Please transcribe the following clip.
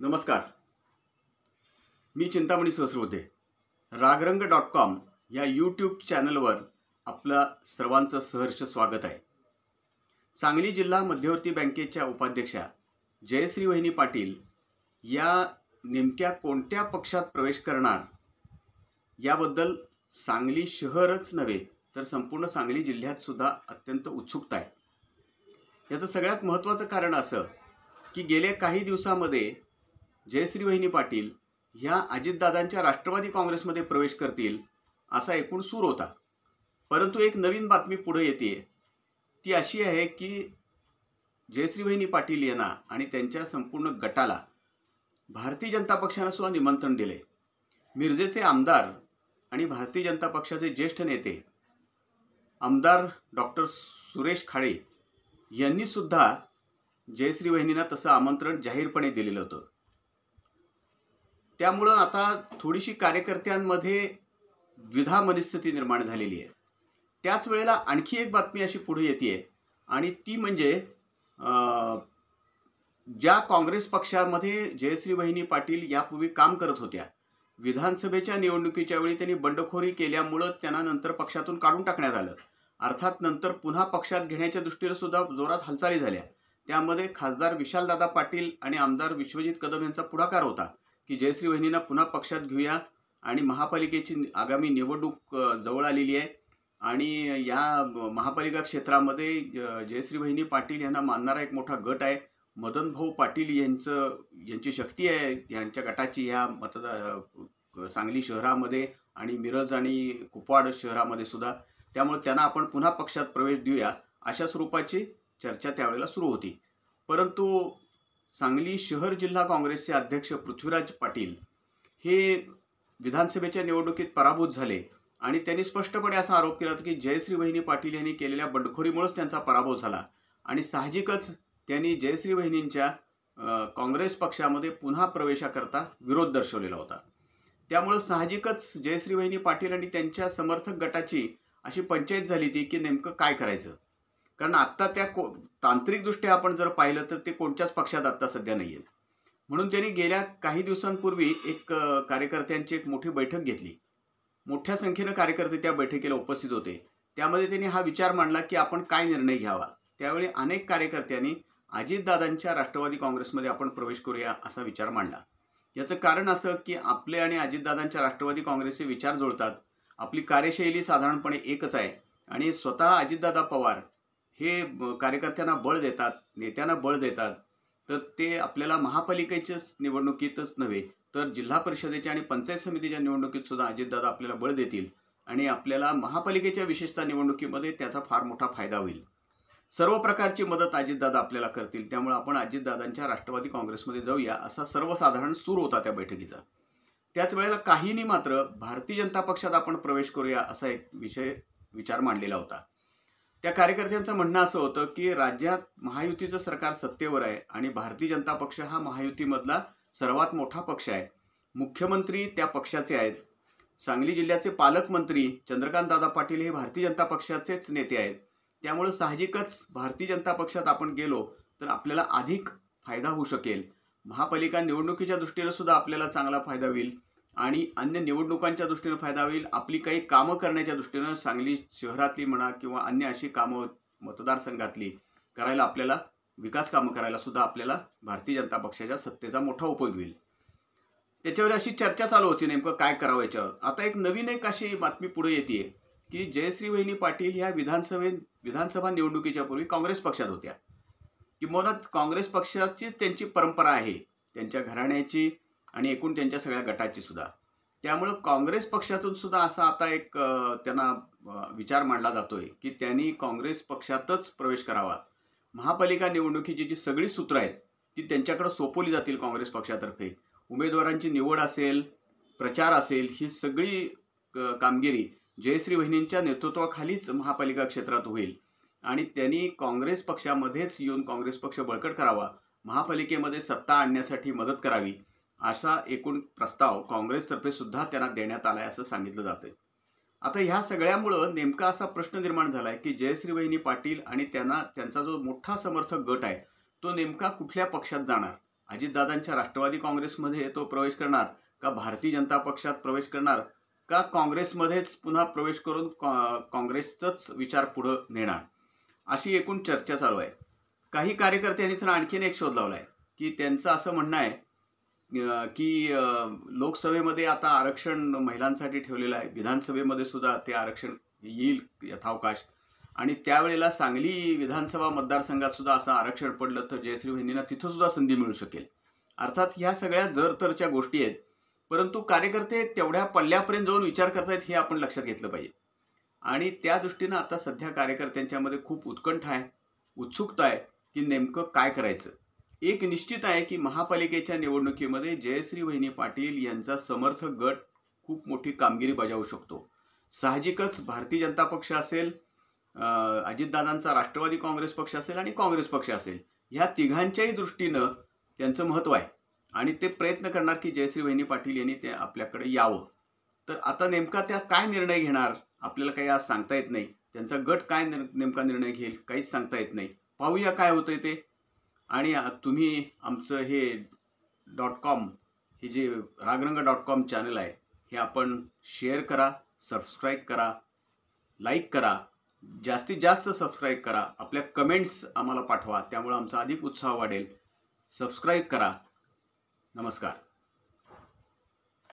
नमस्कार. मी चिंतामणी सहस्रबुद्धे. रागरंग.com या यूट्यूब चॅनलवर आपलं सर्वांचं सहर्ष स्वागत आहे. सांगली जिल्हा मध्यवर्ती बँकेच्या उपाध्यक्षा जयश्री वहिनी पाटील या नेमक्या कोणत्या पक्षात प्रवेश करणार याबद्दल सांगली शहरच नव्हे तर संपूर्ण सांगली जिल्ह्यात सुद्धा अत्यंत उत्सुकता आहे. याचं सगळ्यात महत्त्वाचं कारण असं की गेल्या काही दिवसामध्ये जयश्री वहिनी पाटील ह्या अजितदादांच्या राष्ट्रवादी काँग्रेसमध्ये प्रवेश करतील असा एकूण सूर होता. परंतु एक नवीन बातमी पुढे येते. ती अशी आहे की जयश्री वहिनी पाटील यांना आणि त्यांच्या संपूर्ण गटाला भारतीय जनता पक्षाने सुद्धा निमंत्रण दिले. मिरजेचे आमदार आणि भारतीय जनता पक्षाचे ज्येष्ठ नेते आमदार डॉक्टर सुरेश खाडे यांनी सुद्धा जयश्री वहिनींना तसं आमंत्रण जाहीरपणे दिलेलं होतं. त्यामुळं आता थोडीशी कार्यकर्त्यांमध्ये द्विधा मनस्थिती निर्माण झालेली आहे. त्याच वेळेला आणखी एक बातमी अशी पुढे येते आणि ती म्हणजे ज्या काँग्रेस पक्षामध्ये जयश्री वहिनी पाटील यापूर्वी काम करत होत्या, विधानसभेच्या निवडणुकीच्या वेळी त्यांनी बंडखोरी केल्यामुळं त्यांना नंतर पक्षातून काढून टाकण्यात आलं. अर्थात नंतर पुन्हा पक्षात घेण्याच्या दृष्टीने सुद्धा जोरात हालचाली झाल्या. त्यामध्ये खासदार विशालदादा पाटील आणि आमदार विश्वजित कदम यांचा पुढाकार होता की जयश्री वहिनींना पुन्हा पक्षात घेऊया आणि महापालिकेची आगामी निवडणूक जवळ आलेली आहे आणि या महापालिका क्षेत्रामध्ये जयश्री वहिनी पाटील यांना मानणारा एक मोठा गट आहे. मदन भाऊ पाटील यांची शक्ती आहे यांच्या गटाची ह्या सांगली शहरामध्ये आणि मिरज आणि कुपवाड शहरामध्ये सुद्धा. त्यामुळे त्यांना आपण पुन्हा पक्षात प्रवेश देऊया अशा स्वरूपाची चर्चा त्यावेळेला सुरू होती. परंतु सांगली शहर जिल्हा काँग्रेसचे अध्यक्ष पृथ्वीराज पाटील हे विधानसभेच्या निवडणुकीत पराभूत झाले आणि त्यांनी स्पष्टपणे असा आरोप केला की जयश्री वहिनी पाटील यांनी केलेल्या बंडखोरीमुळेच त्यांचा पराभव झाला आणि साहजिकच त्यांनी जयश्री वहिनींच्या काँग्रेस पक्षामध्ये पुन्हा प्रवेशाकरता विरोध दर्शवलेला होता. त्यामुळे साहजिकच जयश्री वहिनी पाटील आणि त्यांच्या समर्थक गटाची अशी पंचायत झाली ती की नेमकं काय करायचं. कारण आत्ता त्या तांत्रिकदृष्ट्या आपण जर पाहिलं तर ते कोणत्याच पक्षात आत्ता सध्या नाही आहेत. म्हणून त्यांनी गेल्या काही दिवसांपूर्वी एक कार्यकर्त्यांची एक मोठी बैठक घेतली. मोठ्या संख्येनं कार्यकर्ते त्या बैठकीला उपस्थित होते. त्यामध्ये त्यांनी हा विचार मांडला की आपण काय निर्णय घ्यावा. त्यावेळी अनेक कार्यकर्त्यांनी अजितदादांच्या राष्ट्रवादी काँग्रेसमध्ये आपण प्रवेश करूया असा विचार मांडला. याचं कारण असं की आपले आणि अजितदादांच्या राष्ट्रवादी काँग्रेसचे विचार जुळतात, आपली कार्यशैली साधारणपणे एकच आहे आणि स्वतः अजितदादा पवार हे कार्यकर्त्यांना बळ देतात, नेत्यांना बळ देतात. तर ते आपल्याला महापालिकेच्याच निवडणुकीतच नव्हे तर जिल्हा परिषदेच्या आणि पंचायत समितीच्या निवडणुकीत सुद्धा अजितदादा आपल्याला बळ देतील आणि आपल्याला महापालिकेच्या विशेषतः निवडणुकीमध्ये त्याचा फार मोठा फायदा होईल. सर्व प्रकारची मदत अजितदादा आपल्याला करतील. त्यामुळे आपण अजितदादांच्या राष्ट्रवादी काँग्रेसमध्ये जाऊया असा सर्वसाधारण सूर होता त्या बैठकीचा. त्याच वेळेला काहींनी मात्र भारतीय जनता पक्षात आपण प्रवेश करूया असा एक विचार मांडलेला होता. त्या कार्यकर्त्यांचं म्हणणं असं होतं की राज्यात महायुतीचं सरकार सत्तेवर आहे आणि भारतीय जनता पक्ष हा महायुतीमधला सर्वात मोठा पक्ष आहे. मुख्यमंत्री त्या पक्षाचे आहेत. सांगली जिल्ह्याचे पालकमंत्री चंद्रकांतदादा पाटील हे भारतीय जनता पक्षाचेच नेते आहेत. त्यामुळे साहजिकच भारतीय जनता पक्षात आपण गेलो तर आपल्याला अधिक फायदा होऊ शकेल. महापालिका निवडणुकीच्या दृष्टीने सुद्धा आपल्याला चांगला फायदा होईल आणि अन्य निवडणुकांच्या दृष्टीने फायदा होईल. आपली काही कामं करण्याच्या दृष्टीनं सांगली शहरातली म्हणा किंवा अन्य अशी कामं मतदारसंघातली करायला आपल्याला विकास कामं करायला सुद्धा आपल्याला भारतीय जनता पक्षाच्या सत्तेचा मोठा उपयोग होईल. त्याच्यावर अशी चर्चा चालू होती नेमकं काय करावं याच्यावर. आता एक नवीन अशी बातमी पुढे येते की जयश्री वहिनी पाटील ह्या विधानसभा निवडणुकीच्या पूर्वी काँग्रेस पक्षात होत्या. किंबहुना काँग्रेस पक्षाचीच त्यांची परंपरा आहे, त्यांच्या घराण्याची आणि एकूण त्यांच्या सगळ्या गटाची सुद्धा. त्यामुळं काँग्रेस पक्षातून सुद्धा असा आता एक त्यांना विचार मांडला जातोय की त्यांनी काँग्रेस पक्षातच प्रवेश करावा. महापालिका निवडणुकीची जी सगळी सूत्र आहेत ती त्यांच्याकडे सोपवली जातील काँग्रेस पक्षातर्फे. उमेदवारांची निवड असेल, प्रचार असेल, ही सगळी कामगिरी जयश्री वहिनींच्या नेतृत्वाखालीच महापालिका क्षेत्रात होईल आणि त्यांनी काँग्रेस पक्षामध्येच येऊन काँग्रेस पक्ष बळकट करावा, महापालिकेमध्ये सत्ता आणण्यासाठी मदत करावी असा एकूण प्रस्ताव काँग्रेसतर्फे सुद्धा त्यांना देण्यात आला आहे असं सांगितलं जातं. आता ह्या सगळ्यामुळं नेमका असा प्रश्न निर्माण झाला आहे की जयश्री वहिनी पाटील आणि त्यांचा जो मोठा समर्थक गट आहे तो नेमका कुठल्या पक्षात जाणार अजितदादांच्या राष्ट्रवादी काँग्रेसमध्ये तो प्रवेश करणार का भारतीय जनता पक्षात प्रवेश करणार का काँग्रेसमध्येच पुन्हा प्रवेश करून काँग्रेसचाच विचार पुढे नेणार, अशी एकूण चर्चा चालू आहे. काही कार्यकर्त्यांनी तर आणखीन एक शोध लावलाय की त्यांचं असं म्हणणं आहे की लोकसभेमध्ये आता आरक्षण महिलांसाठी ठेवलेलं आहे, विधानसभेमध्ये सुद्धा ते आरक्षण येईल यथावकाश, आणि त्यावेळेला सांगली विधानसभा मतदारसंघात सुद्धा असं आरक्षण पडलं तर जयश्री बहिणींना तिथं सुद्धा संधी मिळू शकेल. अर्थात ह्या सगळ्या जर-तरच्या गोष्टी आहेत, परंतु कार्यकर्ते तेवढ्या पल्ल्यापर्यंत जाऊन विचार करतायत हे आपण लक्षात घेतलं पाहिजे. आणि त्या दृष्टीनं आता सध्या कार्यकर्त्यांच्यामध्ये खूप उत्कंठा आहे, उत्सुकता आहे की नेमकं काय करायचं. एक निश्चित आहे की महापालिकेच्या निवडणुकीमध्ये जयश्री वहिनी पाटील यांचा समर्थक गट खूप मोठी कामगिरी बजावू शकतो. साहजिकच भारतीय जनता पक्ष असेल, अजितदादांचा राष्ट्रवादी काँग्रेस पक्ष असेल आणि काँग्रेस पक्ष असेल, ह्या तिघांच्याही दृष्टीनं त्यांचं महत्त्व आहे आणि ते प्रयत्न करणार की जयश्री वहिनी पाटील यांनी ते आपल्याकडे यावं. तर आता नेमका त्या काय निर्णय घेणार आपल्याला काही आज सांगता येत नाही. त्यांचा गट काय नेमका निर्णय घेईल काहीच सांगता येत नाही. पाहूया काय होतंय ते. आणि तुम्ही आमचं हे .com हे जे रागरंग.com चॅनल आहे हे आपण शेअर करा, सबस्क्राईब करा, लाईक करा, जास्तीत जास्त सबस्क्राईब करा, आपल्या कमेंट्स आम्हाला पाठवा, त्यामुळे आमचा अधिक उत्साह वाढेल. सबस्क्राईब करा. नमस्कार.